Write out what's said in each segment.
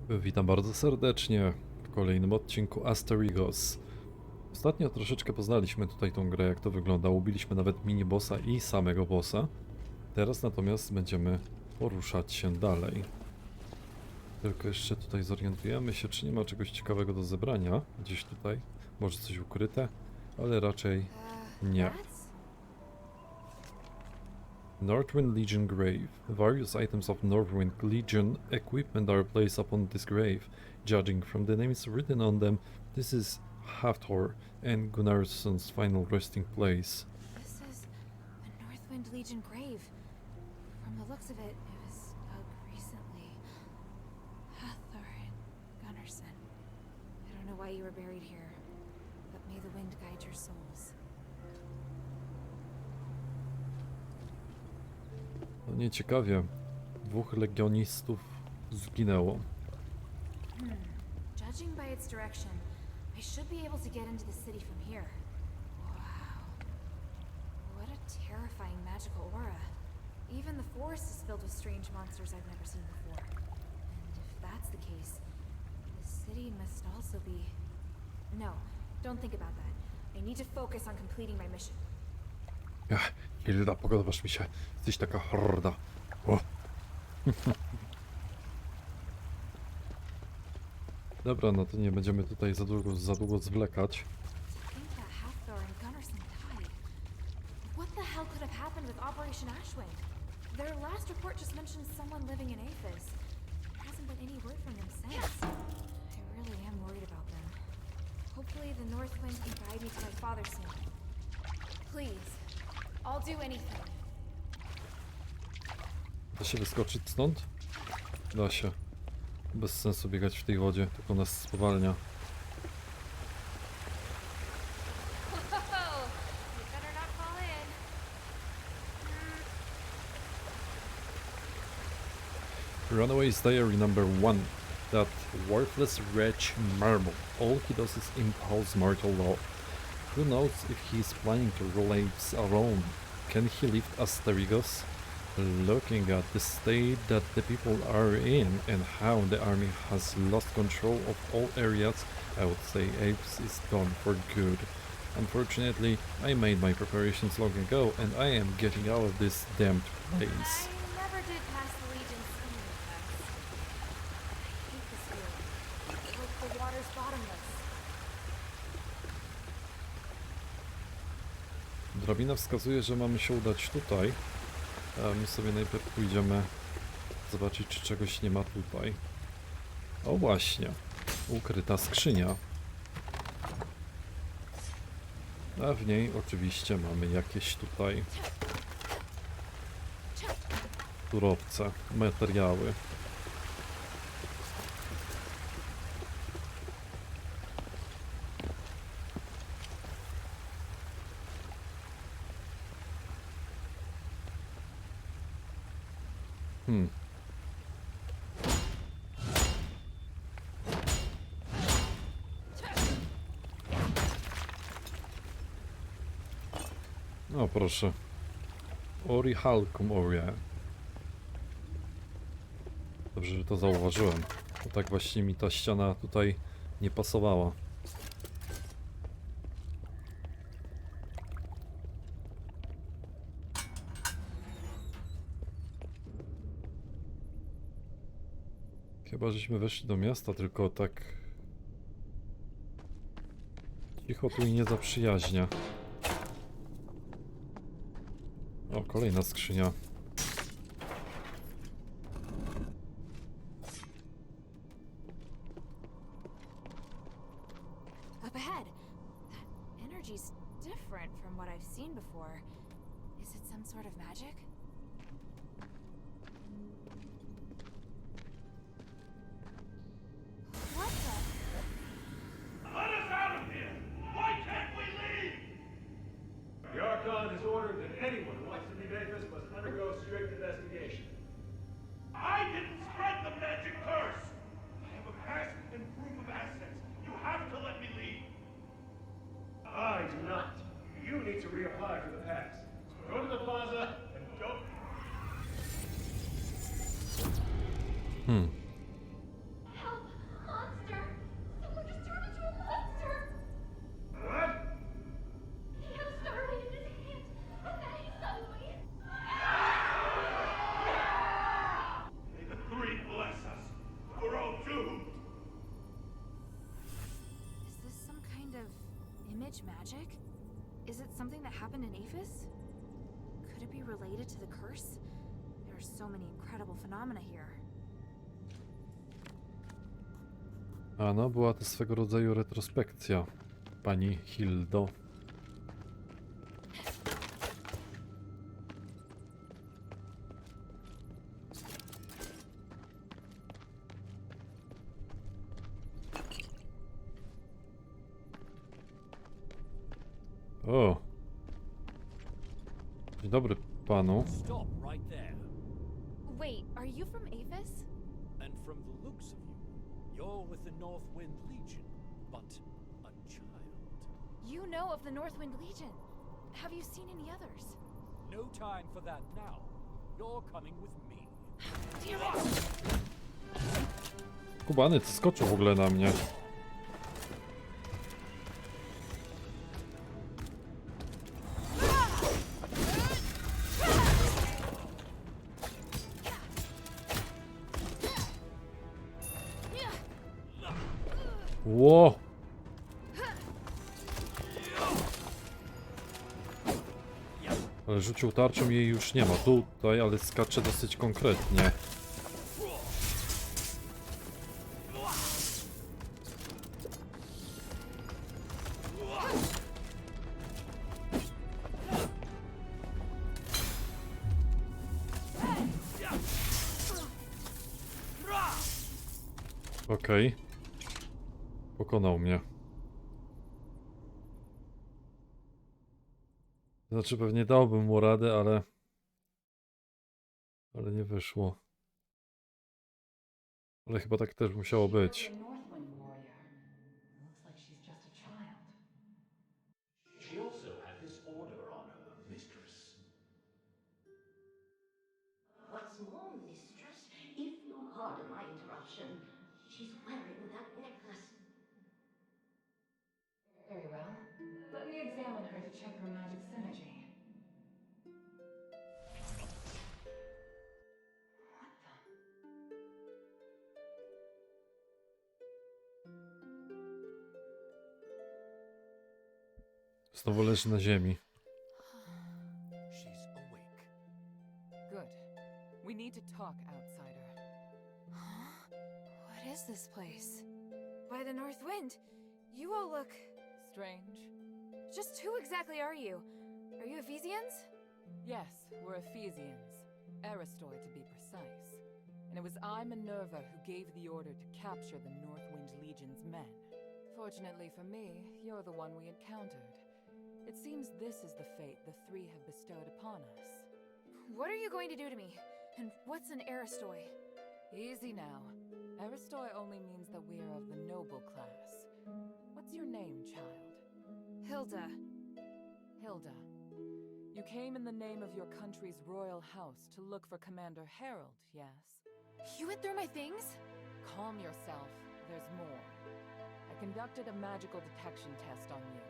Witam bardzo serdecznie w kolejnym odcinku Asterigos. Ostatnio troszeczkę poznaliśmy tutaj tą grę, jak to wygląda. Ubiliśmy nawet mini bossa i samego bossa. Teraz natomiast będziemy poruszać się dalej. Tylko jeszcze tutaj zorientujemy się, czy nie ma czegoś ciekawego do zebrania. Gdzieś tutaj. Może coś ukryte, ale raczej nie. Northwind Legion Grave. Various items of Northwind Legion equipment are placed upon this grave. Judging from the names written on them, this is Hafthor and Gunnarsson's final resting place. This is a Northwind Legion grave. From the looks of it, it was dug recently. Hathor and Gunnarsson. I don't know why you were buried here, but may the wind guide your souls. No nieciekawie, dwóch legionistów zginęło. Judging by its direction, I should be able to get into the city from here. Wow. What a terrifying magical aura. Even the forest is filled with strange monsters I've never seen before. And if that's the case, the city must also be... No, don't think about that. I need to focus on completing my mission. Hilda, podobasz mi się. Jesteś taka horda. O. Dobra, no to nie będziemy tutaj za długo zwlekać. I think that Hathor and Gunnarsson died. What the hell could have happened with Operation Ashwind? Their last report just mentioned someone living in Aphis. There hasn't been any word from them since. I really am worried about them. Hopefully the North Wind can guide me to my father soon. Please, I'll do anything. Da się wyskoczyć stąd? Da się. Bez sensu biegać w tej wodzie, tylko nas spowalnia. You better not fall in. Runaway's Diary number 1. That worthless wretch Marble. All he does is impose mortal law. Who knows if he's planning to rule apes alone? Can he lift Asterigos? Looking at the state that the people are in and how the army has lost control of all areas, I would say apes is gone for good. Unfortunately, I made my preparations long ago and I am getting out of this damned place. I never did pass the Legion's swimming test. I hate this feeling. Like the water's bottomless. Drabina wskazuje, że mamy się udać tutaj, a my sobie najpierw pójdziemy zobaczyć, czy czegoś nie ma tutaj. O właśnie, ukryta skrzynia. A w niej oczywiście mamy jakieś tutaj surowce, materiały. O proszę. Orihalkum Oria. Dobrze, że to zauważyłem. Bo tak właśnie mi ta ściana tutaj nie pasowała. Chyba żeśmy weszli do miasta, tylko tak cicho tu i nie zaprzyjaźnia. O, kolejna skrzynia. Up ahead. That energy's different from what I've seen before. Is it some sort of magic? What the? Let us out of here! Why can't we leave? The Archon has ordered that anyone who wants to leave Aphis must undergo strict investigation. I didn't spread the magic curse! I have a pass and proof of assets. You have to let me leave. I do not. You need to reapply for the pass. So go to the plaza and don't... Help damage magic? Is it something that happened in Aphis? Could it be related to the curse? There are so many incredible phenomena here. A no, była to swego rodzaju retrospekcja, pani Hildo. O! Dzień dobry panu. Stop right there. Wait, are you from Aphis? And from the looks of you, you're with the North Wind Legion, but a child. You know of the Northwind Legion. Have you seen any others? No time for that now. You're coming with me. Damn it! Kubany, ty skoczył w ogóle na mnie. Ło! Ale rzucił tarczą i jej już nie ma tutaj, ale skacze dosyć konkretnie. Okej. Pokonał mnie. Znaczy pewnie dałbym mu radę, ale nie wyszło. Ale chyba tak też musiało być. She also had this order on her, mistress. What's more, mistress, if you'll pardon my interruption, she's wearing that necklace. Very well. Let me examine her to check her magic synergy. What the? Znowu leży na ziemi. She's awake. Good. We need to talk, outsider. What is this place? By the North Wind, you all look... Strange? Just who exactly are you? Are you Ephesians? Yes, we're Ephesians. Aristoi, to be precise. And it was I, Minerva, who gave the order to capture the Northwind Legion's men. Fortunately for me, you're the one we encountered. It seems this is the fate the three have bestowed upon us. What are you going to do to me? And what's an Aristoi? Easy now. Aristoi only means that we are of the noble class. What's your name, child? Hilda. Hilda. You came in the name of your country's royal house to look for Commander Harold, yes? You went through my things? Calm yourself. There's more. I conducted a magical detection test on you.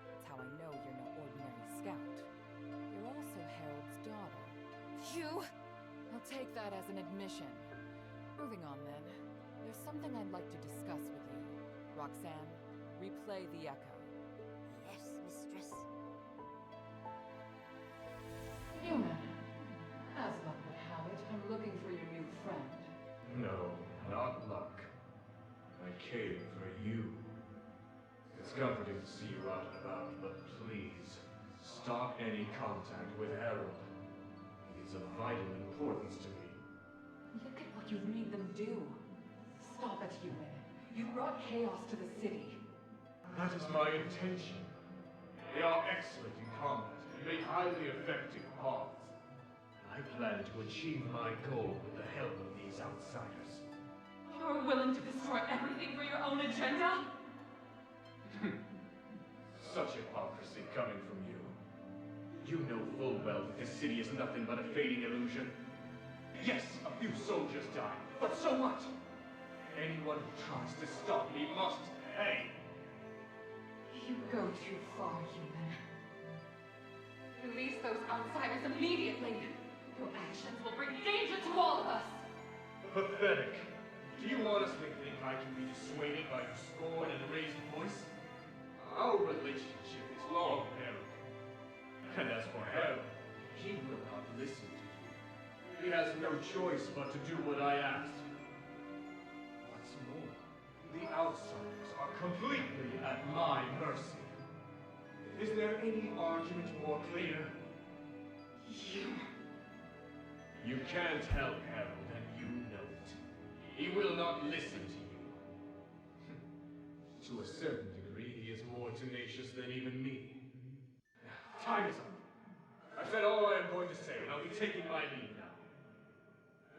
That's how I know you're no ordinary scout. You're also Harold's daughter. You... I'll take that as an admission. Moving on then. There's something I'd like to discuss with you. Roxanne, replay the echo. Yes, mistress. Human. As luck would have it, I'm looking for your new friend. No, not luck. I came for you. It's comforting to see you out and about, but please, stop any contact with Harold. He is of vital importance to me. Look at what you've made them do. Stop it, human. You brought chaos to the city. That is my intention. They are excellent in combat and make highly effective paths. I plan to achieve my goal with the help of these outsiders. You're willing to destroy everything for your own agenda? Such hypocrisy coming from you. You know full well that this city is nothing but a fading illusion. Yes, a few soldiers died, but so what? Anyone who tries to stop me must pay. You go too far, human. Release those outsiders immediately. Your actions will bring danger to all of us. Pathetic. Do you honestly think I can be dissuaded by your scorn and raised voice? Our relationship is long, Harold. And as for Harold, he will not listen to you. He has no choice but to do what I ask. What's more, the outsiders are completely at my mercy. Is there any argument more clear? You can't help Harold, and you know it. He will not listen to you. To a certain degree, he is more tenacious than even me. Time is up. I've said all I am going to say, and I'll be taking my leave now.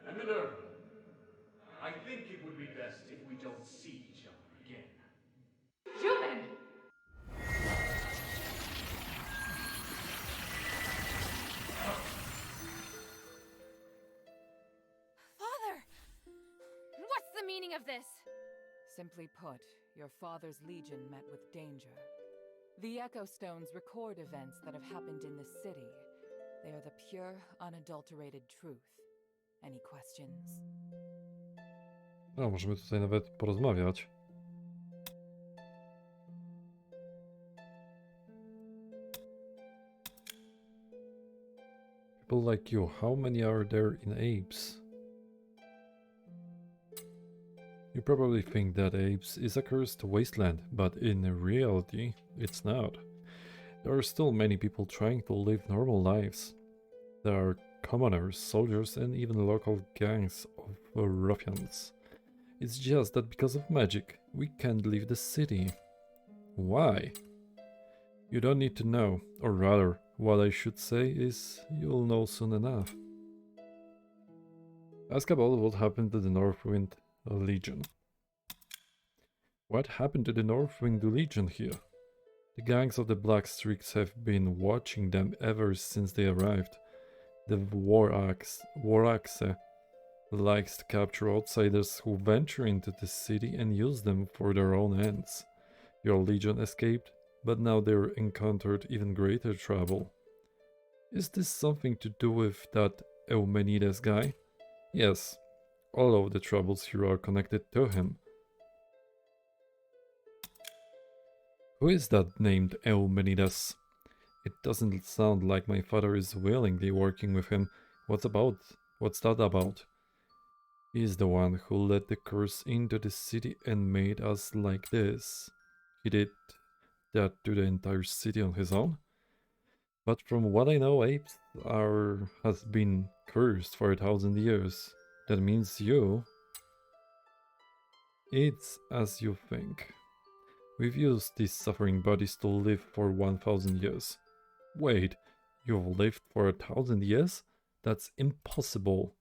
And Minerva, I think it would be best if we don't see each other again. Human! Father! What's the meaning of this? Simply put, your father's legion met with danger. The Echo Stones record events that have happened in this city. They are the pure, unadulterated truth. Any questions? No, możemy tutaj nawet porozmawiać. People like you, how many are there in Apes? You probably think that Apes is a cursed wasteland, but in reality, it's not. There are still many people trying to live normal lives. There are commoners, soldiers, and even local gangs of ruffians. It's just that because of magic, we can't leave the city. Why? You don't need to know, or rather, what I should say is, you'll know soon enough. Ask about what happened to the Northwind Legion. What happened to the Northwind Legion here? The gangs of the Black Streaks have been watching them ever since they arrived. The War Axe likes to capture outsiders who venture into the city and use them for their own ends. Your legion escaped, but now they're encountered even greater trouble. Is this something to do with that Eumenides guy? Yes, all of the troubles here are connected to him. Who is that named Eumenides? It doesn't sound like my father is willingly working with him. What's that about? He's the one who let the curse into the city and made us like this. He did that to the entire city on his own? But from what I know, Apes has been cursed for 1,000 years. That means you... It's as you think. We've used these suffering bodies to live for 1,000 years. Wait, you've lived for 1,000 years? That's impossible.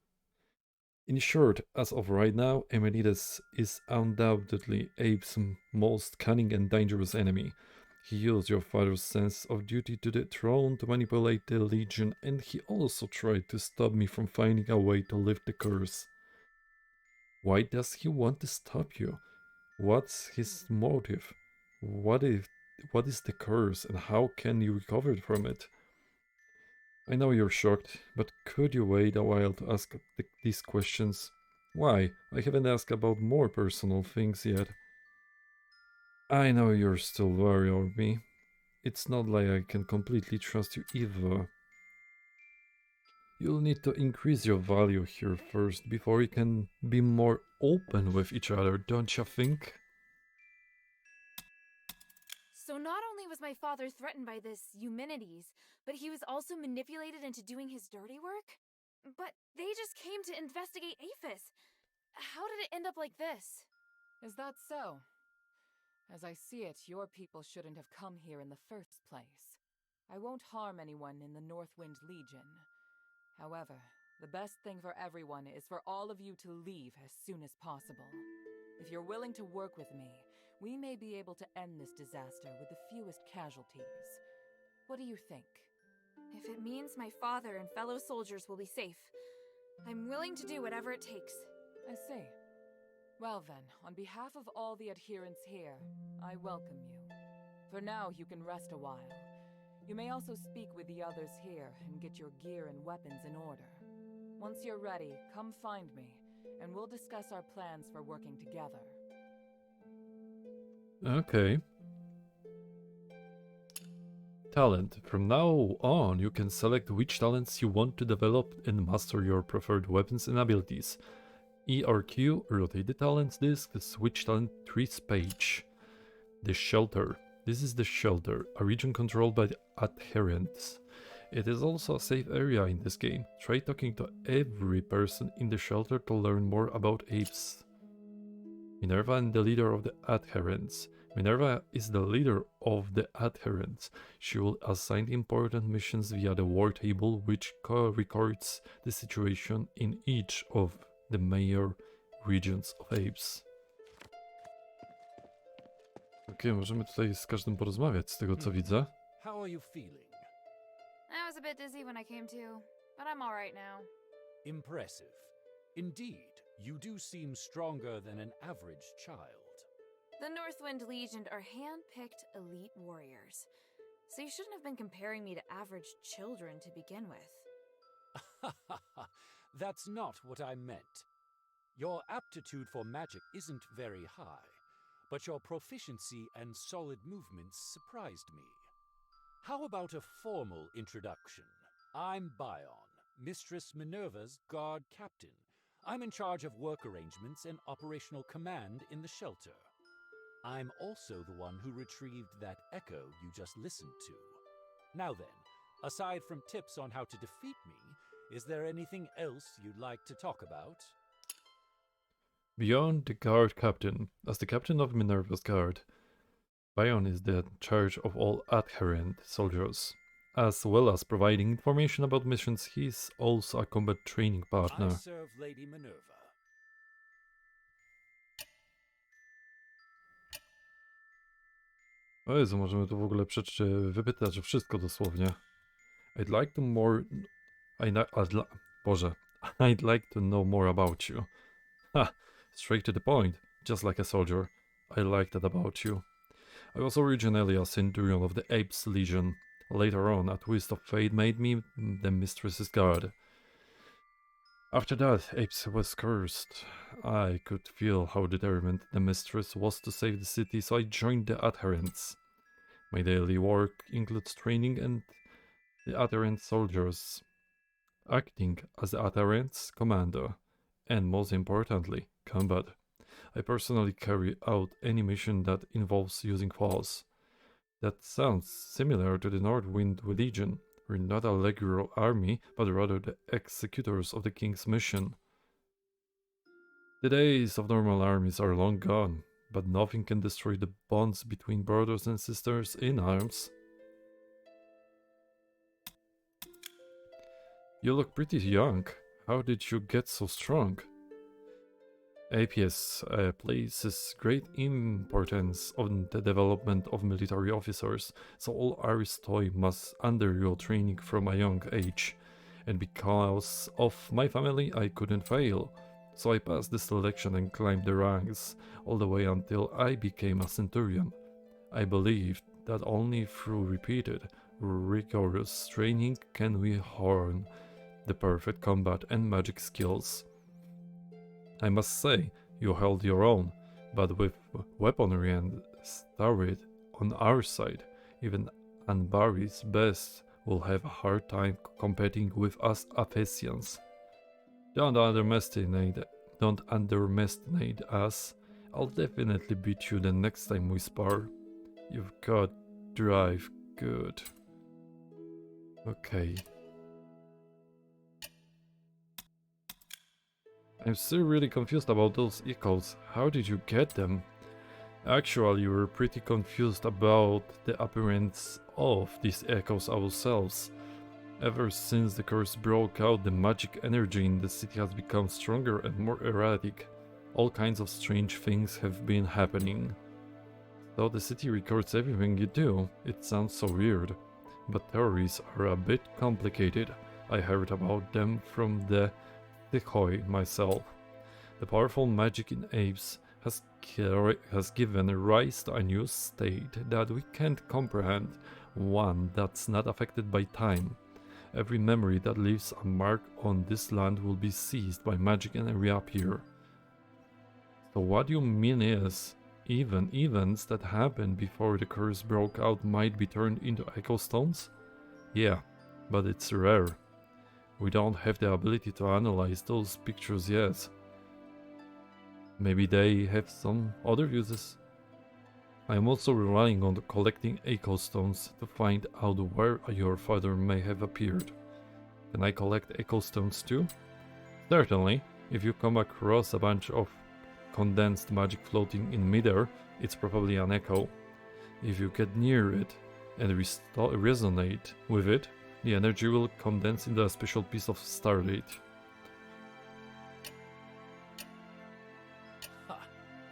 In short, as of right now, Eumenides is undoubtedly Abe's most cunning and dangerous enemy. He used your father's sense of duty to the throne to manipulate the Legion, and he also tried to stop me from finding a way to lift the curse. Why does he want to stop you? What's his motive? What is the curse, and how can you recover from it? I know you're shocked, but could you wait a while to ask these questions? Why? I haven't asked about more personal things yet. I know you're still worried of me. It's not like I can completely trust you either. You'll need to increase your value here first before you can be more open with each other, don't you think? So not only was my father threatened by this Eumenides, but he was also manipulated into doing his dirty work? But they just came to investigate Aphis. How did it end up like this? Is that so? As I see it, your people shouldn't have come here in the first place. I won't harm anyone in the Northwind Legion. However, the best thing for everyone is for all of you to leave as soon as possible. If you're willing to work with me, we may be able to end this disaster with the fewest casualties. What do you think? If it means my father and fellow soldiers will be safe, I'm willing to do whatever it takes. I see. Well then, on behalf of all the adherents here, I welcome you. For now, you can rest a while. You may also speak with the others here and get your gear and weapons in order. Once you're ready, come find me, and we'll discuss our plans for working together. Okay. Talent. From now on, you can select which talents you want to develop and master your preferred weapons and abilities. ERQ, rotate the talents disc to switch talent trees page. The Shelter. This is the Shelter, a region controlled by the adherents. It is also a safe area in this game. Try talking to every person in the shelter to learn more about apes. Minerva and the leader of the adherents. Minerva is the leader of the adherents. She will assign important missions via the war table, which records the situation in each of the major regions of apes. Okej, możemy tutaj z każdym porozmawiać, z tego co widzę. How are you feeling? I was a bit dizzy when I came to, but I'm alright now. Impressive. Indeed, you do seem stronger than an average child. The Northwind Legion are hand-picked elite warriors, so you shouldn't have been comparing me to average children to begin with. That's not what I meant. Your aptitude for magic isn't very high, but your proficiency and solid movements surprised me. How about a formal introduction? I'm Bion, Mistress Minerva's guard captain. I'm in charge of work arrangements and operational command in the shelter. I'm also the one who retrieved that echo you just listened to. Now then, aside from tips on how to defeat me, is there anything else you'd like to talk about? Beyond the guard captain, as the captain of Minerva's guard, Bion is the charge of all adherent soldiers. As well as providing information about missions, he is also a combat training I partner. serve Lady Minerva. O Jezu, możemy tu w ogóle wypytać o wszystko dosłownie. I'd like to more... Boże. I'd like to know more about you. Ha! Straight to the point, just like a soldier. I like that about you. I was originally a centurion of the Apes Legion. Later on, a twist of fate made me the mistress's guard. After that, Apes was cursed. I could feel how determined the mistress was to save the city, so I joined the adherents. My daily work includes training and the adherent soldiers, acting as the adherents commander, and most importantly, combat. I personally carry out any mission that involves using force. That sounds similar to the Northwind Legion. We're not a regular army, but rather the executors of the king's mission. The days of normal armies are long gone, but nothing can destroy the bonds between brothers and sisters in arms. You look pretty young. How did you get so strong? APS places great importance on the development of military officers, so all Aristoi must undergo training from a young age. And because of my family, I couldn't fail. So I passed the selection and climbed the ranks, all the way until I became a centurion. I believed that only through repeated, rigorous training can we hone the perfect combat and magic skills. I must say, you held your own, but with weaponry and stalwart on our side, even Anbari's best will have a hard time competing with us Aphesians. Don't underestimate us. I'll definitely beat you the next time we spar. You've got drive good. Okay. I'm still really confused about those echoes. How did you get them? Actually, we're pretty confused about the appearance of these echoes ourselves. Ever since the curse broke out, the magic energy in the city has become stronger and more erratic. All kinds of strange things have been happening. Though the city records everything you do, it sounds so weird. But theories are a bit complicated. I heard about them from the Thikhoi myself. The powerful magic in apes has given rise to a new state that we can't comprehend, one that's not affected by time. Every memory that leaves a mark on this land will be seized by magic and reappear. So what you mean is, Even events that happened before the curse broke out might be turned into echo stones? Yeah, but it's rare. We don't have the ability to analyze those pictures yet. Maybe they have some other uses. I am also relying on collecting echo stones to find out where your father may have appeared. Can I collect echo stones too? Certainly. If you come across a bunch of condensed magic floating in midair, it's probably an echo. If you get near it and resonate with it, the energy will condense into a special piece of starlight. Ha!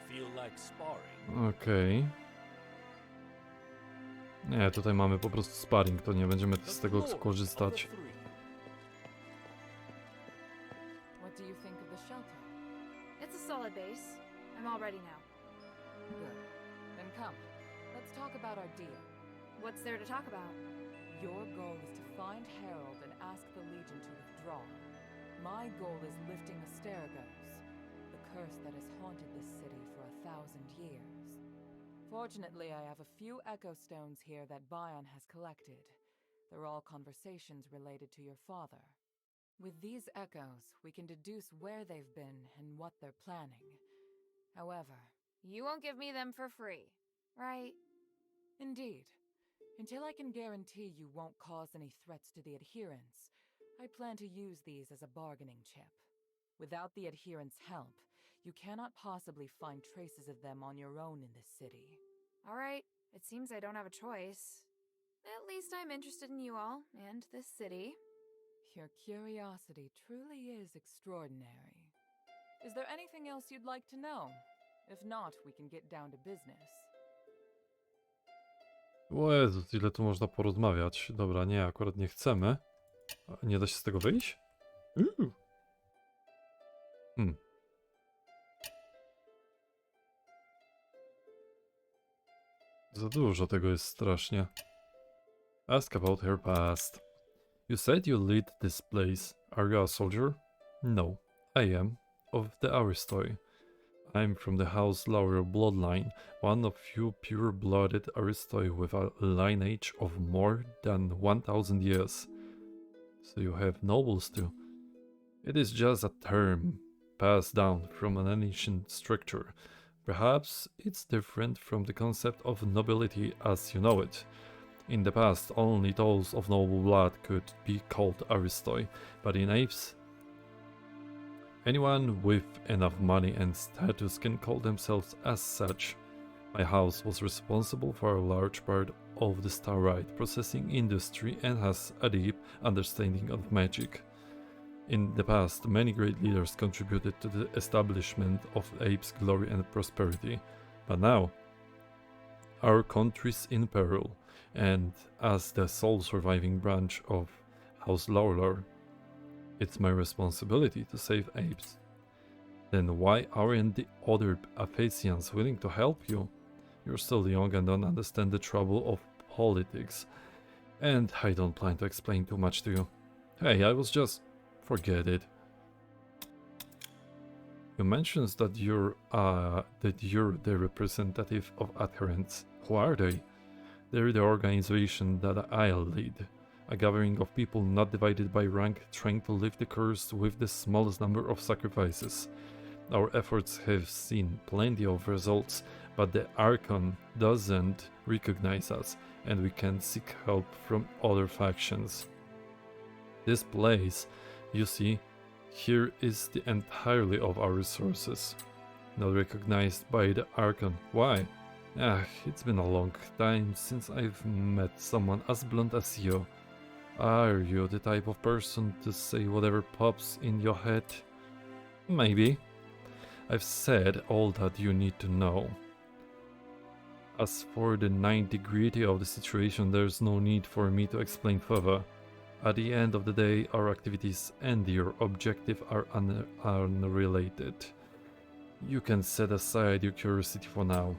Feel like sparring? Okej. Nie, tutaj mamy po prostu sparring, to nie będziemy z tego korzystać. What do you think of the shelter? It's a solid base. I'm all ready now. Good. Then come. Let's talk about our deal. What's there to talk about? Your goal is to find Harold and ask the Legion to withdraw. My goal is lifting Asterigos, the curse that has haunted this city for 1,000 years. Fortunately, I have a few echo stones here that Bion has collected. They're all conversations related to your father. With these echoes, we can deduce where they've been and what they're planning. However, You won't give me them for free, right? indeed, until I can guarantee you won't cause any threats to the adherents, I plan to use these as a bargaining chip. Without the adherents' help, you cannot possibly find traces of them on your own in this city. All right, it seems I don't have a choice. At least I'm interested in you all and this city. Your curiosity truly is extraordinary. Is there anything else you'd like to know? If not, we can get down to business. O Jezus, ile tu można porozmawiać. Dobra, nie, akurat nie chcemy. Nie da się z tego wyjść? Za dużo tego jest strasznie. Ask about her past. You said you lead this place. Are you a soldier? No, I am. Of the Aristoi. I'm from the House Laurel bloodline, one of few pure-blooded Aristoi with a lineage of more than 1,000 years. So you have nobles too. It is just a term passed down from an ancient structure. Perhaps it's different from the concept of nobility as you know it. In the past, only those of noble blood could be called Aristoi, but in Apes, anyone with enough money and status can call themselves as such. My house was responsible for a large part of the starlight processing industry and has a deep understanding of magic. In the past, many great leaders contributed to the establishment of Ape's glory and prosperity, but now, our country's in peril, and as the sole surviving branch of House Laurel, it's my responsibility to save Apes. Then why aren't the other Aphasians willing to help you? You're still young and don't understand the trouble of politics, and I don't plan to explain too much to you. Hey, I was just... forget it. You mentioned that you're the representative of adherents. Who are they? They're the organization that I lead. A gathering of people not divided by rank, trying to lift the curse with the smallest number of sacrifices. Our efforts have seen plenty of results, but the Archon doesn't recognize us, and we can seek help from other factions. This place, you see, here is the entirety of our resources. Not recognized by the Archon. Why? It's been a long time since I've met someone as blunt as you. Are you the type of person to say whatever pops in your head? Maybe. I've said all that you need to know. As for the nitty-gritty of the situation, there's no need for me to explain further. At the end of the day, our activities and your objective are unrelated. You can set aside your curiosity for now.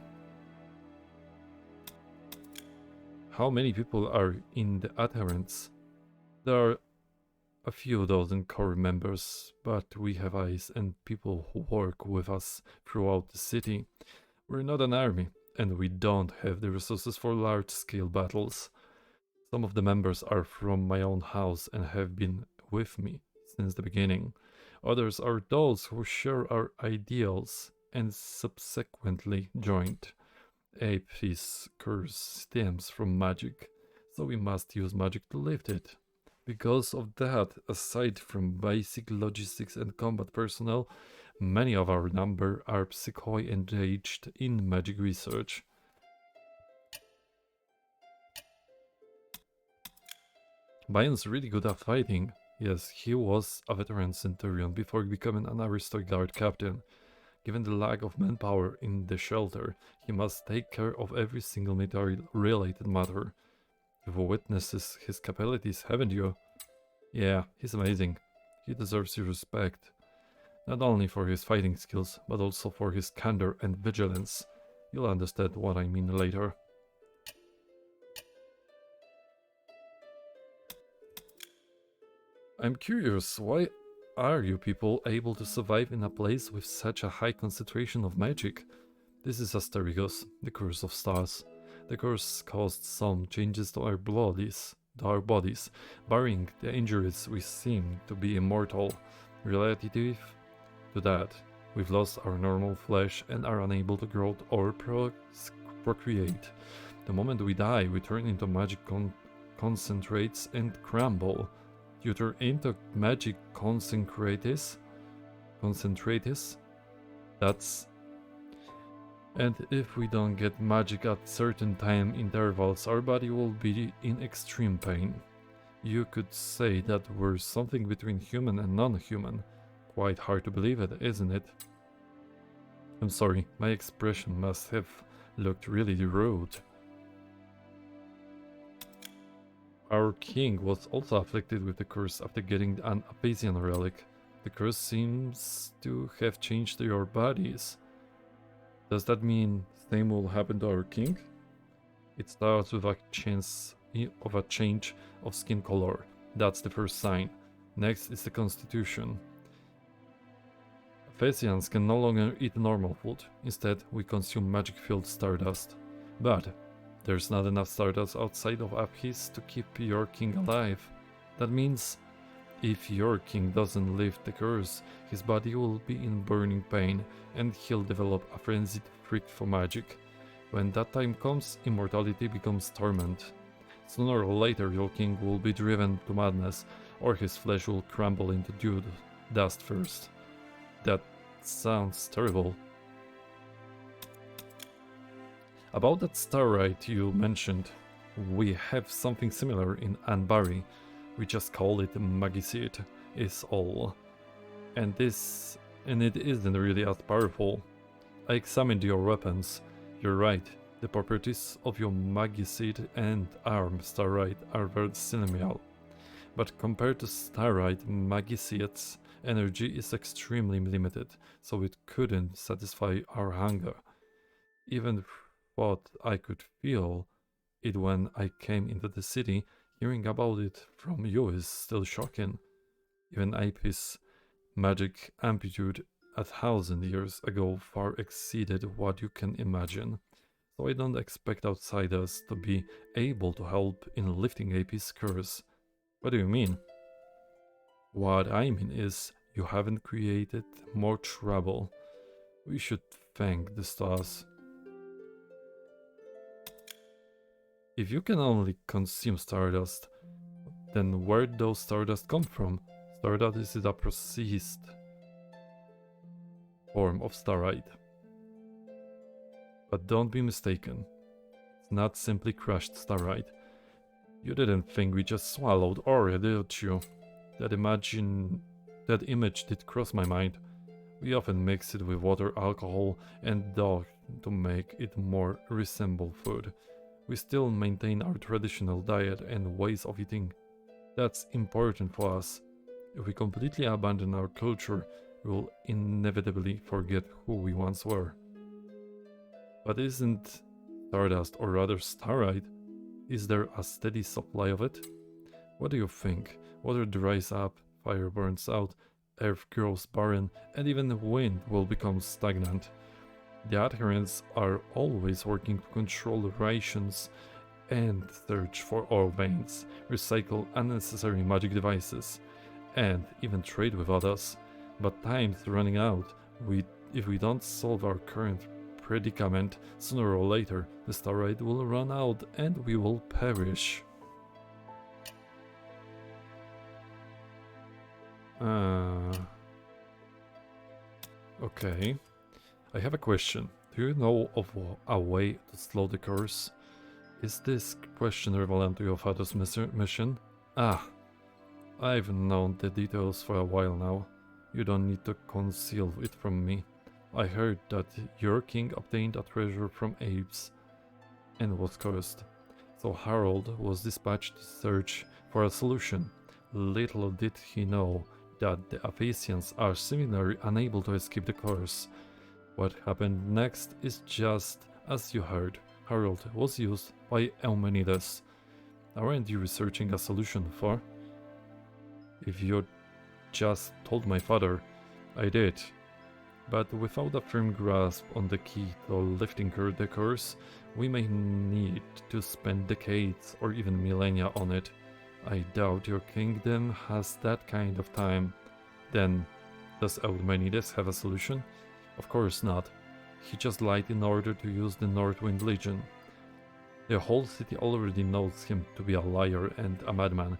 How many people are in the adherents? There are a few dozen core members, but we have eyes and people who work with us throughout the city. We're not an army, and we don't have the resources for large-scale battles. Some of the members are from my own house and have been with me since the beginning. Others are those who share our ideals and subsequently joined. Apis' curse stems from magic, so we must use magic to lift it. Because of that, aside from basic logistics and combat personnel, many of our number are psychoi engaged in magic research. Bayon's really good at fighting. Yes, he was a veteran centurion before becoming an aristocrat guard captain. Given the lack of manpower in the shelter, he must take care of every single military-related matter. You've witnessed his capabilities, haven't you? Yeah, he's amazing. He deserves your respect. Not only for his fighting skills, but also for his candor and vigilance. You'll understand what I mean later. I'm curious, why are you people able to survive in a place with such a high concentration of magic? This is Asterigos, the curse of stars. The curse caused some changes to our bodies, barring the injuries we seem to be immortal. Relative to that, we've lost our normal flesh and are unable to grow or procreate. The moment we die, we turn into magic concentrates and crumble. You turn into magic concentrates? That's... And if we don't get magic at certain time intervals, our body will be in extreme pain. You could say that we're something between human and non-human. Quite hard to believe it, isn't it? I'm sorry, my expression must have looked really rude. Our king was also afflicted with the curse after getting an Apesian relic. The curse seems to have changed your bodies. Does that mean same will happen to our king? It starts with a chance of a change of skin color. That's the first sign. Next is the constitution. Apesians can no longer eat normal food. Instead, we consume magic-filled stardust. But there's not enough stardust outside of Apis to keep your king alive. That means if your king doesn't lift the curse, his body will be in burning pain and he'll develop a frenzied freak for magic. When that time comes, immortality becomes torment. Sooner or later your king will be driven to madness, or his flesh will crumble into dust first. That sounds terrible. About that starlight you mentioned, we have something similar in Anbari. We just call it Magiseed, is all. And it isn't really as powerful. I examined your weapons. You're right, the properties of your Magiseed and arm Starlight are very similar. But compared to Starlight, Magiseed's energy is extremely limited, so it couldn't satisfy our hunger. Even thought I could feel it when I came into the city, hearing about it from you is still shocking. Even Apis' magic amplitude 1,000 years ago far exceeded what you can imagine, so I don't expect outsiders to be able to help in lifting Apis' curse. What do you mean? What I mean is, you haven't created more trouble. We should thank the stars. If you can only consume stardust, then where do those stardust come from? Stardust is a processed form of starlight. But don't be mistaken, it's not simply crushed starlight. You didn't think we just swallowed ore, did you? That image did cross my mind. We often mix it with water, alcohol, and dough to make it more resemble food. We still maintain our traditional diet and ways of eating. That's important for us. If we completely abandon our culture, we will inevitably forget who we once were. But isn't stardust, or rather starlight, is there a steady supply of it? What do you think? Water dries up, fire burns out, earth grows barren, and even the wind will become stagnant. The adherents are always working to control rations and search for ore veins, recycle unnecessary magic devices, and even trade with others. But time's running out. If we don't solve our current predicament, sooner or later the star ride will run out and we will perish. Okay. I have a question. Do you know of a way to slow the curse? Is this question relevant to your father's mission? Ah, I've known the details for a while now. You don't need to conceal it from me. I heard that your king obtained a treasure from apes and was cursed. So Harold was dispatched to search for a solution. Little did he know that the Aphasians are similarly unable to escape the curse. What happened next is just as you heard. Harold was used by Eumenides. Aren't you researching a solution for? If you just told my father, I did. But without a firm grasp on the key to lifting the curse, we may need to spend decades or even millennia on it. I doubt your kingdom has that kind of time. Then, does Eumenides have a solution? Of course not. He just lied in order to use the Northwind Legion. The whole city already knows him to be a liar and a madman.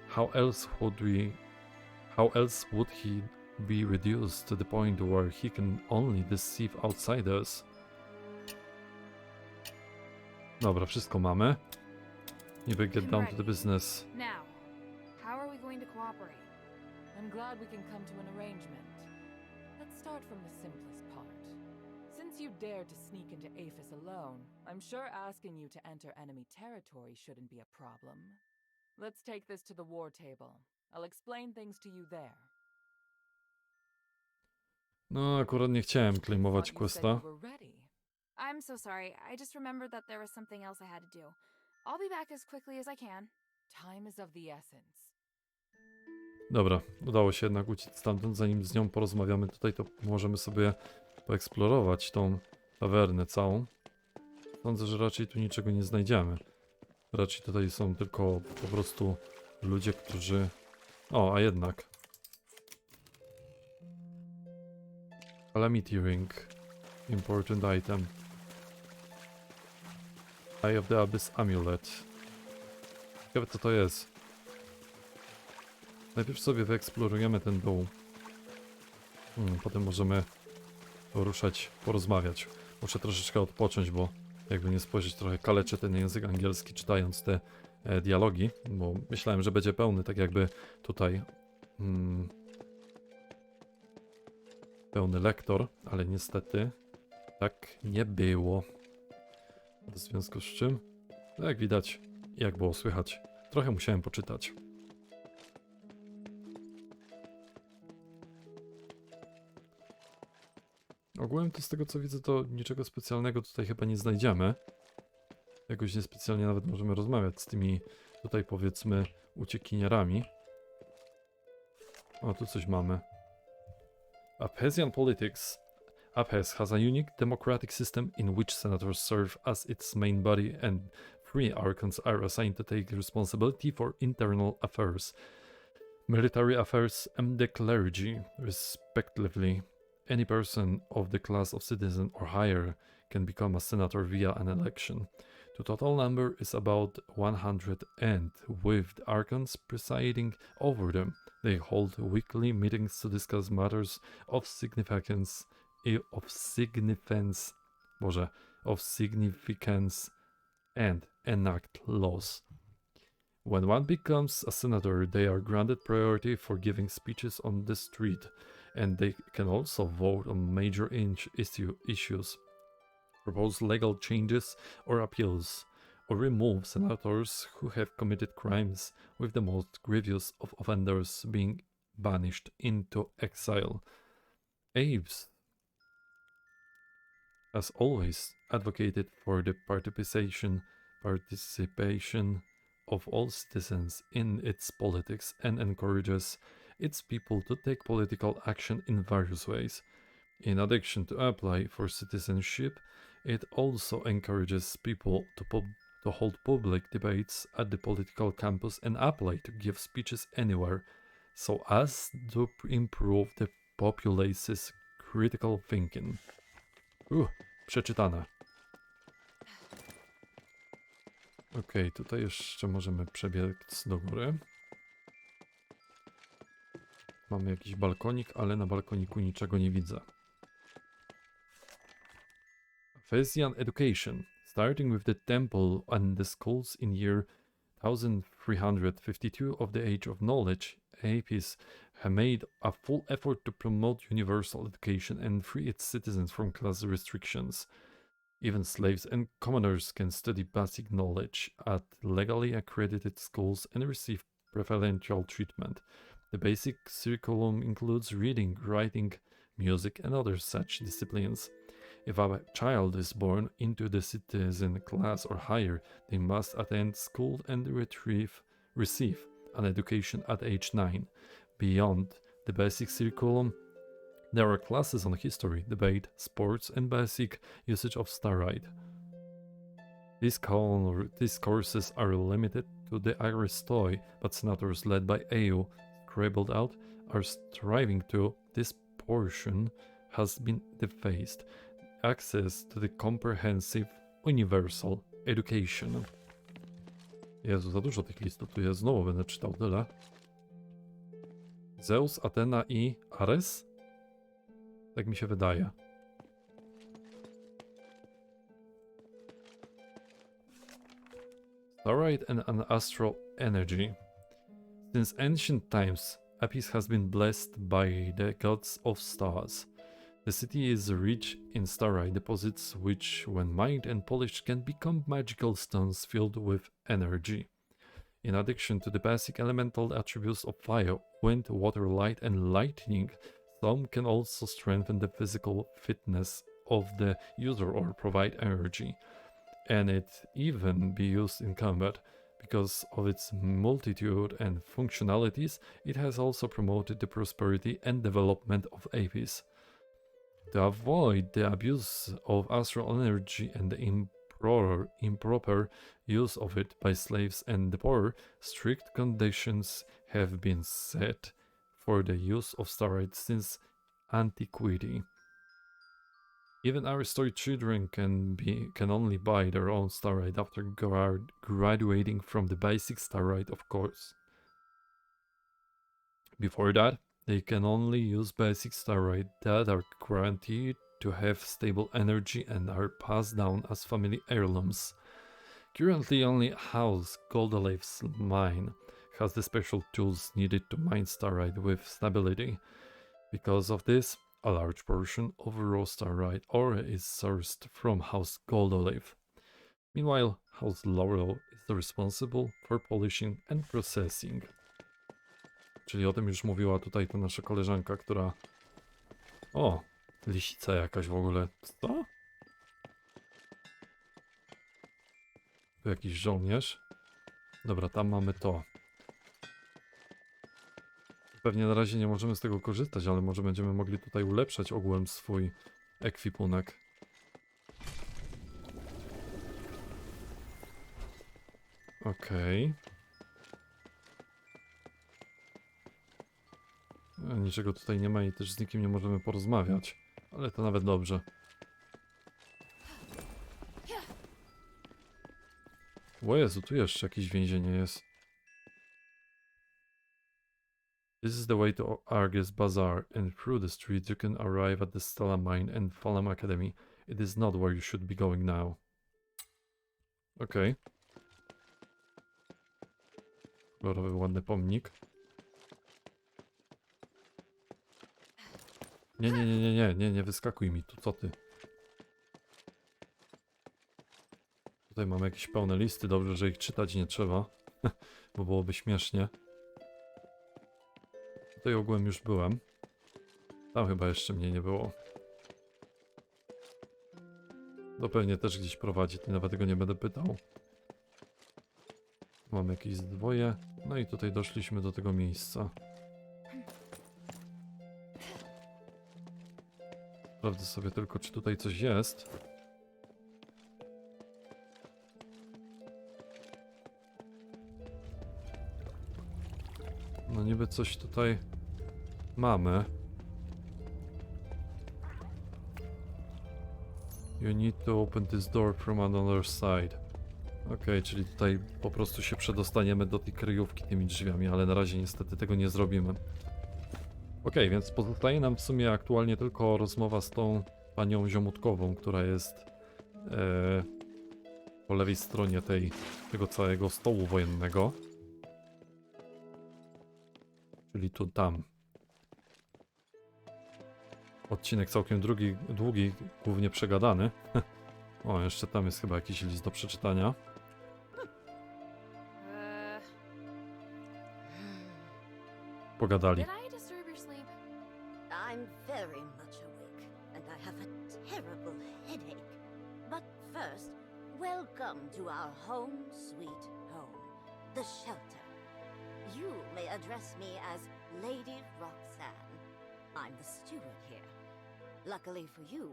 How else would he be reduced to the point where he can only deceive outsiders? Dobra, wszystko mamy. Niby get down to the business. Now, how are we going to cooperate? I'm glad we can come to an arrangement. Let's start from the simplest part. Since you dared to sneak into Aphis alone, I'm sure asking you to enter enemy territory shouldn't be a problem. Let's take this to the war table. I'll explain things to you there. No, akurat nie chciałem claimować Thought you said questa. you were ready. I'm so sorry. I just remembered that there was something else I had to do. I'll be back as quickly as I can. Time is of the essence. Dobra, udało się jednak uciec stamtąd. Zanim z nią porozmawiamy tutaj, to możemy sobie poeksplorować tą tawernę całą. Sądzę, że raczej tu niczego nie znajdziemy. Raczej tutaj są tylko po prostu ludzie, którzy... O, a jednak. Calamity Ring. Important item. Eye of the Abyss Amulet. Ciekawe co to jest. Najpierw sobie wyeksplorujemy ten dół. Potem możemy ruszać, porozmawiać. Muszę troszeczkę odpocząć, bo jakby nie spojrzeć, trochę kaleczę ten język angielski czytając te dialogi, bo myślałem, że będzie pełny, tak jakby tutaj pełny lektor, ale niestety tak nie było. W związku z czym, jak widać, jak było słychać, trochę musiałem poczytać. Ogółem to z tego co widzę, to niczego specjalnego tutaj chyba nie znajdziemy. Jakoś niespecjalnie nawet możemy rozmawiać z tymi tutaj powiedzmy uciekinierami. O, tu coś mamy. Aphasian politics. Aphas has a unique democratic system in which senators serve as its main body and 3 archons are assigned to take responsibility for internal affairs, military affairs and the clergy, respectively. Any person of the class of citizen or higher can become a senator via an election. The total number is about 100 and with the archons presiding over them. They hold weekly meetings to discuss matters of significance and enact laws. When one becomes a senator, they are granted priority for giving speeches on the street, and they can also vote on major issues, propose legal changes or appeals, or remove senators who have committed crimes, with the most grievous of offenders being banished into exile. Aves has always advocated for the participation of all citizens in its politics and encourages its people to take political action in various ways. In addition to apply for citizenship, it also encourages people to hold public debates at the political campus and apply to give speeches anywhere, so as to improve the populace's critical thinking. Przeczytane. Okej, tutaj jeszcze możemy przebiec do góry. Mamy jakiś balkonik, ale na balkoniku niczego nie widzę. Phasian education, starting with the temple and the schools in year 1352 of the Age of Knowledge, Apis have made a full effort to promote universal education and free its citizens from class restrictions. Even slaves and commoners can study basic knowledge at legally accredited schools and receive preferential treatment. The basic curriculum includes reading, writing, music, and other such disciplines. If a child is born into the citizen class or higher, they must attend school and receive an education at age 9. Beyond the basic curriculum, there are classes on history, debate, sports, and basic usage of starlight. These courses are limited to the Aristoi, but senators led by EU, scribbled out, are striving to. This portion has been defaced. Access to the comprehensive, universal education. Jezu, za dużo tych listów tu jest. Znowu będę czytał tyle. Zeus, Atena i Ares? Tak mi się wydaje. Starlight and an astral energy. Since ancient times, Apis has been blessed by the gods of stars. The city is rich in starlight deposits which, when mined and polished, can become magical stones filled with energy. In addition to the basic elemental attributes of fire, wind, water, light, and lightning, some can also strengthen the physical fitness of the user or provide energy, and it even be used in combat. Because of its multitude and functionalities, it has also promoted the prosperity and development of Apis. To avoid the abuse of astral energy and the improper use of it by slaves and the poor, strict conditions have been set for the use of starlight since antiquity. Even Aristoid children can only buy their own starlight after graduating from the basic starlight, of course. Before that, they can only use basic starlight that are guaranteed to have stable energy and are passed down as family heirlooms. Currently, only House Goldolife's mine has the special tools needed to mine starlight with stability. Because of this, a large portion of raw starlight ore is sourced from House Goldolive. Meanwhile, House Laurel is responsible for polishing and processing. Czyli o tym już mówiła tutaj ta nasza koleżanka, która... O! Lisica jakaś w ogóle. Co? Tu jakiś żołnierz. Dobra, tam mamy to. Pewnie na razie nie możemy z tego korzystać, ale może będziemy mogli tutaj ulepszać ogółem swój ekwipunek. Okej. Niczego tutaj nie ma i też z nikim nie możemy porozmawiać, ale to nawet dobrze. O Jezu, tu jeszcze jakieś więzienie jest. This is the way to Argus Bazaar, and through the streets you can arrive at the Stella Mine and Phalam Academy. It is not where you should be going now. Okej. Kolorowy, ładny pomnik. Nie wyskakuj mi tu, co ty? Tutaj mamy jakieś pełne listy, dobrze, że ich czytać nie trzeba, bo byłoby śmiesznie. Tutaj ogółem już byłem. Tam chyba jeszcze mnie nie było. To pewnie też gdzieś prowadzi, to nawet tego nie będę pytał. Mamy jakieś zdwoje. No i tutaj doszliśmy do tego miejsca. Sprawdzę sobie tylko, czy tutaj coś jest. No niby coś tutaj mamy. You need to open this door from another side. Okej, czyli tutaj po prostu się przedostaniemy do tej kryjówki tymi drzwiami, ale na razie niestety tego nie zrobimy. Okej, więc pozostaje nam w sumie aktualnie tylko rozmowa z tą panią ziomutkową, która jest po lewej stronie tego całego stołu wojennego. Czyli tu, tam. Odcinek całkiem długi, głównie przegadany. O, jeszcze tam jest chyba jakiś list do przeczytania. Pogadali. Did I disturb your sleep? I'm very much awake, and I have a terrible headache. But first, welcome to our home sweet home, the shelter. You may address me as Lady Roxanne. I'm the steward here. Luckily for you,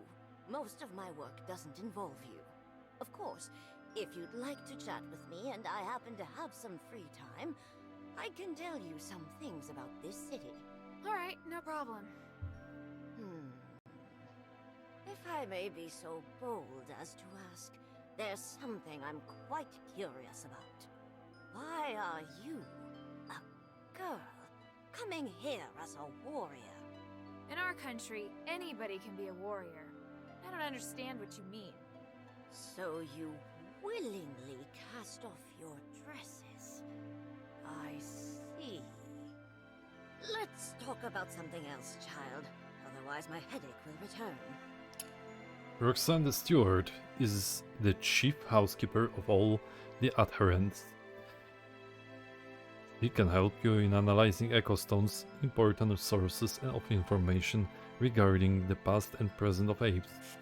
most of my work doesn't involve you. Of course, if you'd like to chat with me and I happen to have some free time, I can tell you some things about this city. Alright, no problem. If I may be so bold as to ask, there's something I'm quite curious about. Why are you, a girl, coming here as a warrior? In our country, anybody can be a warrior. I don't understand what you mean. So you willingly cast off your dresses. I see. Let's talk about something else, child. Otherwise my headache will return. Roxanne the Steward is the chief housekeeper of all the adherents. He can help you in analyzing Echo Stone's important sources of information regarding the past and present of apes.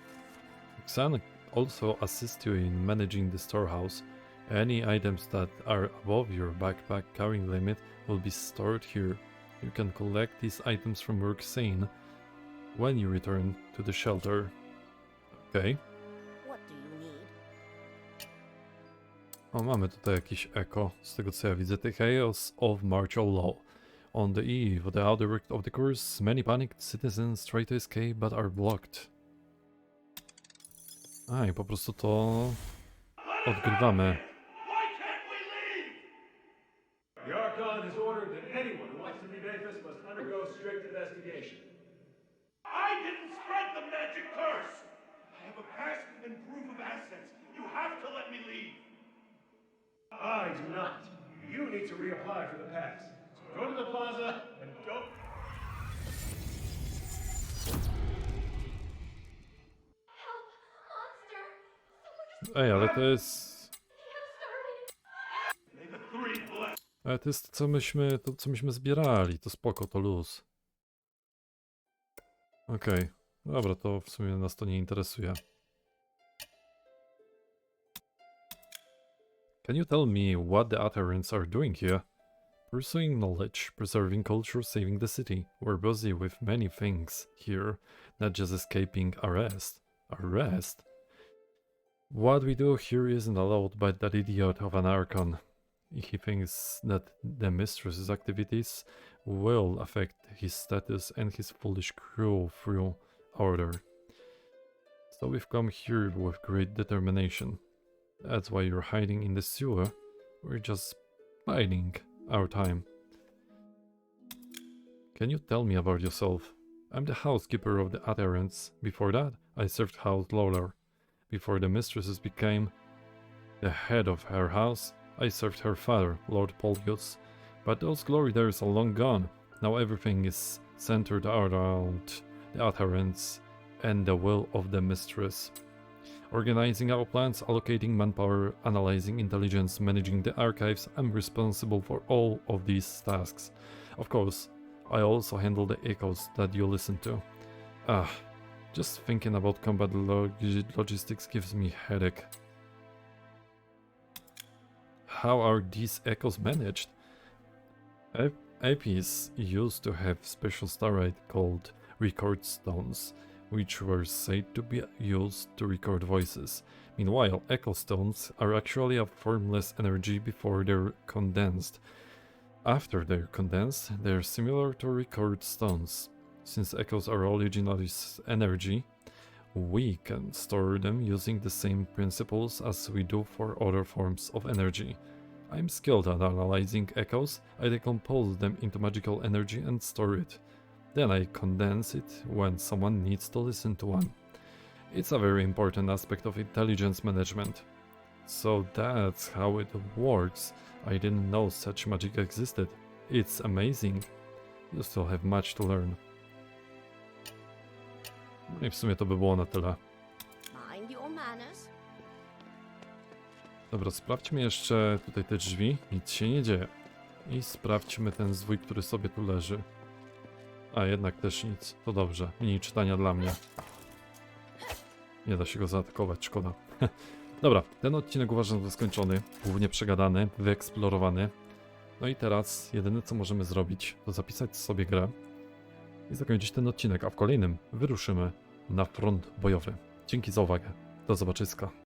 Roxanne also assists you in managing the storehouse. Any items that are above your backpack carrying limit will be stored here. You can collect these items from Roxanne when you return to the shelter. Okay. What do you need? O, mamy tutaj jakiś echo, z tego co ja widzę. The chaos of martial law. On the eve of the outbreak of the curse, many panicked citizens try to escape but are blocked. A, i po prostu to odgrywamy. Why can't we leave? The Archon has ordered that anyone who wants to leave Aphis must undergo strict investigation. I didn't spread the magic curse! I have a pass and proof of assets. You have to let me leave. I do not. You need to reapply for the pass. So go to the plaza and don't... Help! Monster! Ej, ale to jest... May the three bless. Ale to jest to co myśmy zbierali. To spoko, to luz. Okej. Dobra, to w sumie nas to nie interesuje. Can you tell me what the adherents are doing here? Pursuing knowledge, preserving culture, saving the city. We're busy with many things here, not just escaping arrest. Arrest? What we do here isn't allowed by that idiot of an Archon. He thinks that the mistress's activities will affect his status and his foolish crew through order. So we've come here with great determination. That's why you're hiding in the sewer. We're just biding our time. Can you tell me about yourself? I'm the housekeeper of the adherents. Before that, I served House Lawler. Before the mistresses became the head of her house, I served her father, Lord Polius. But those glory days are long gone. Now everything is centered around the adherents and the will of the mistress. Organizing our plans, allocating manpower, analyzing intelligence, managing the archives, I'm responsible for all of these tasks. Of course, I also handle the echoes that you listen to. Just thinking about combat logistics gives me headache. How are these echoes managed? APs used to have special starite called record stones. which were said to be used to record voices. Meanwhile, echo stones are actually a formless energy before they're condensed. After they're condensed, they're similar to record stones. Since echoes are originally energy, we can store them using the same principles as we do for other forms of energy. I'm skilled at analyzing echoes. I decompose them into magical energy and store it. Then I condense it when someone needs to listen to one. It's a very important aspect of intelligence management. So that's how it works. I didn't know such magic existed. It's amazing. You still have much to learn. No i w sumie to by było na tyle. Mind your manners. Dobra, sprawdźmy jeszcze tutaj te drzwi. Nic się nie dzieje. I sprawdźmy ten zwój, który sobie tu leży. A, jednak też nic. To dobrze. Mniej czytania dla mnie. Nie da się go zaatakować, szkoda. Dobra, ten odcinek uważam za skończony. Głównie przegadany, wyeksplorowany. No i teraz jedyne co możemy zrobić, to zapisać sobie grę i zakończyć ten odcinek, a w kolejnym wyruszymy na front bojowy. Dzięki za uwagę. Do zobaczyska.